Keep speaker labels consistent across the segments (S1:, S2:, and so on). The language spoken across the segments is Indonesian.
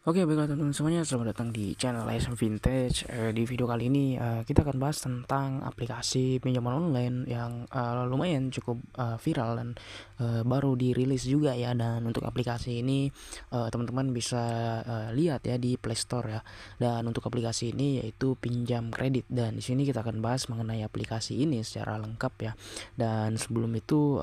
S1: Oke, baiklah teman-teman semuanya, selamat datang di channel SM Vintage. Di video kali ini kita akan bahas tentang aplikasi pinjaman online yang lumayan cukup viral dan baru dirilis juga ya. Dan untuk aplikasi ini teman-teman bisa lihat ya di Play Store ya. Dan untuk aplikasi ini yaitu pinjam kredit, dan di sini kita akan bahas mengenai aplikasi ini secara lengkap ya. Dan sebelum itu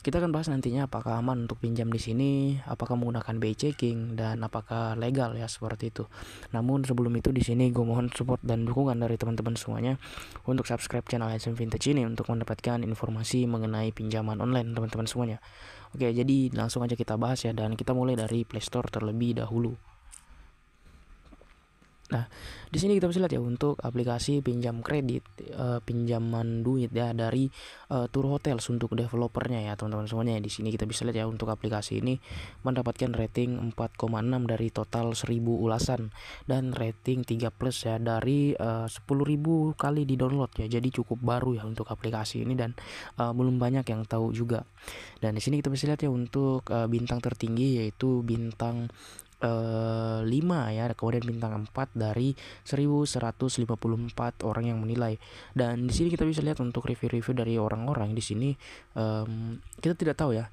S1: kita akan bahas nantinya apakah aman untuk pinjam di sini, apakah menggunakan BI checking, dan apakah legal ya, seperti itu. Namun sebelum itu di sini gue mohon support dan dukungan dari teman-teman semuanya untuk subscribe channel SM Vintage ini untuk mendapatkan informasi mengenai pinjaman online teman-teman semuanya. Oke, jadi langsung aja kita bahas ya, dan kita mulai dari Play Store terlebih dahulu. Nah, di sini kita bisa lihat ya untuk aplikasi pinjam kredit, pinjaman duit ya dari Tour Hotels untuk developernya ya teman-teman semuanya. Di sini kita bisa lihat ya untuk aplikasi ini mendapatkan rating 4,6 dari total 1000 ulasan dan rating 3+ ya dari 10.000 kali di-download ya. Jadi cukup baru ya untuk aplikasi ini, dan belum banyak yang tahu juga. Dan di sini kita bisa lihat ya untuk bintang tertinggi yaitu bintang 5 ya, kemudian bintang 4 dari 1154 orang yang menilai. Dan di sini kita bisa lihat untuk review-review dari orang-orang di sini, kita tidak tahu ya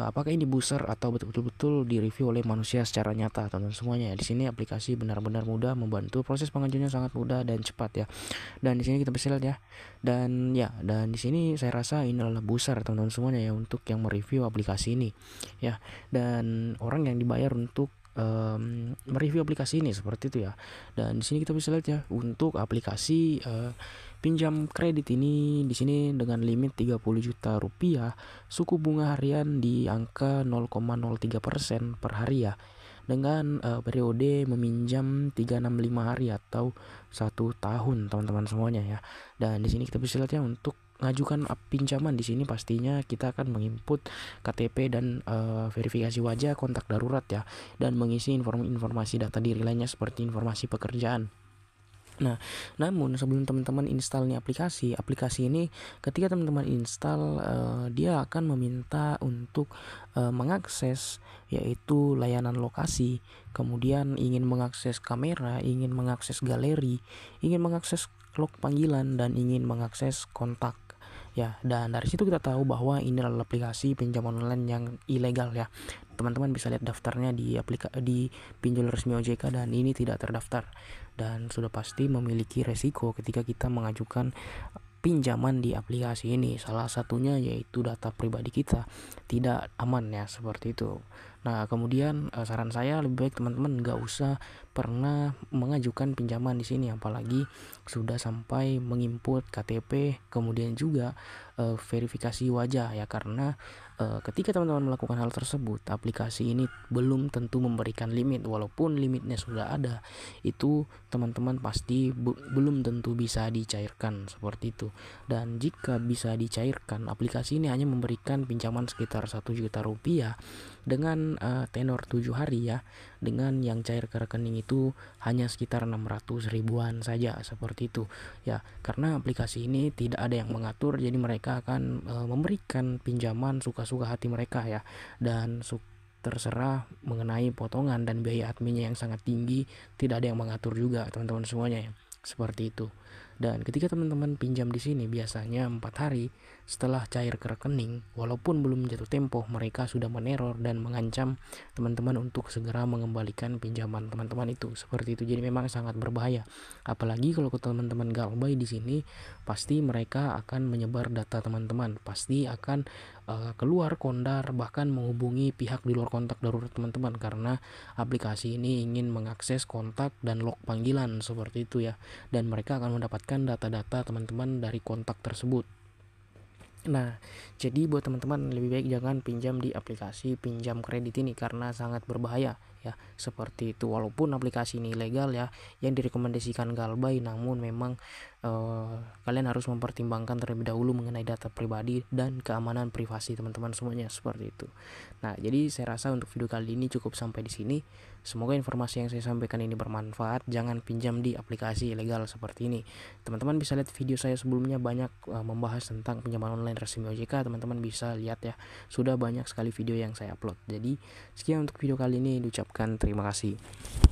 S1: apakah ini booster atau betul-betul direview oleh manusia secara nyata teman-teman semuanya. Di sini aplikasi benar-benar mudah membantu, proses pengajuannya sangat mudah dan cepat ya. Dan di sini kita bisa lihat ya. Dan di sini saya rasa ini adalah booster teman-teman semuanya ya untuk yang mereview aplikasi ini ya. Dan orang yang dibayar untuk mereview aplikasi ini seperti itu ya. Dan di sini kita bisa lihat ya untuk aplikasi pinjam kredit ini di sini dengan limit 30 juta rupiah, suku bunga harian di angka 0,03% per hari ya, dengan periode meminjam 365 hari atau 1 tahun teman-teman semuanya ya. Dan di sini kita bisa lihat ya untuk ngajukan pinjaman di sini pastinya kita akan menginput KTP dan verifikasi wajah, kontak darurat ya, dan mengisi informasi data diri lainnya seperti informasi pekerjaan. Nah, namun sebelum teman-teman install nih aplikasi ini, ketika teman-teman install, dia akan meminta untuk mengakses yaitu layanan lokasi, kemudian ingin mengakses kamera, ingin mengakses galeri, ingin mengakses log panggilan, dan ingin mengakses kontak ya. Dan dari situ kita tahu bahwa ini adalah aplikasi pinjaman online yang ilegal ya. Teman-teman bisa lihat daftarnya di pinjol resmi OJK, dan ini tidak terdaftar dan sudah pasti memiliki resiko ketika kita mengajukan pinjaman di aplikasi ini. Salah satunya yaitu data pribadi kita tidak aman ya, seperti itu. Nah, kemudian saran saya lebih baik teman-teman nggak usah pernah mengajukan pinjaman di sini, apalagi sudah sampai menginput KTP, kemudian juga verifikasi wajah ya, karena ketika teman-teman melakukan hal tersebut, aplikasi ini belum tentu memberikan limit. Walaupun limitnya sudah ada, itu teman-teman pasti belum tentu bisa dicairkan seperti itu. Dan jika bisa dicairkan, aplikasi ini hanya memberikan pinjaman sekitar 1 juta rupiah dengan tenor 7 hari ya, dengan yang cair ke rekening itu hanya sekitar 600 ribuan saja seperti itu ya. Karena aplikasi ini tidak ada yang mengatur, jadi mereka akan memberikan pinjaman suka-suka hati mereka ya, dan terserah mengenai potongan dan biaya adminnya yang sangat tinggi. Tidak ada yang mengatur juga teman-teman semuanya ya, seperti itu. Dan ketika teman-teman pinjam di sini biasanya 4 hari setelah cair ke rekening, walaupun belum jatuh tempo, mereka sudah meneror dan mengancam teman-teman untuk segera mengembalikan pinjaman teman-teman itu. Seperti itu. Jadi memang sangat berbahaya. Apalagi kalau teman-teman galbay di sini, pasti mereka akan menyebar data teman-teman, pasti akan keluar kondar, bahkan menghubungi pihak di luar kontak darurat teman-teman, karena aplikasi ini ingin mengakses kontak dan log panggilan seperti itu ya. Dan mereka akan mendapatkan data-data teman-teman dari kontak tersebut. Nah, jadi buat teman-teman lebih baik jangan pinjam di aplikasi pinjam kredit ini karena sangat berbahaya ya, seperti itu. Walaupun aplikasi ini legal ya, yang direkomendasikan Galbay, namun memang kalian harus mempertimbangkan terlebih dahulu mengenai data pribadi dan keamanan privasi teman-teman semuanya, seperti itu. Nah, jadi saya rasa untuk video kali ini cukup sampai di sini. Semoga informasi yang saya sampaikan ini bermanfaat. Jangan pinjam di aplikasi ilegal seperti ini. Teman-teman bisa lihat video saya sebelumnya, banyak membahas tentang pinjaman online resmi OJK. Teman-teman bisa lihat ya, sudah banyak sekali video yang saya upload. Jadi sekian untuk video kali ini, diucapkan terima kasih.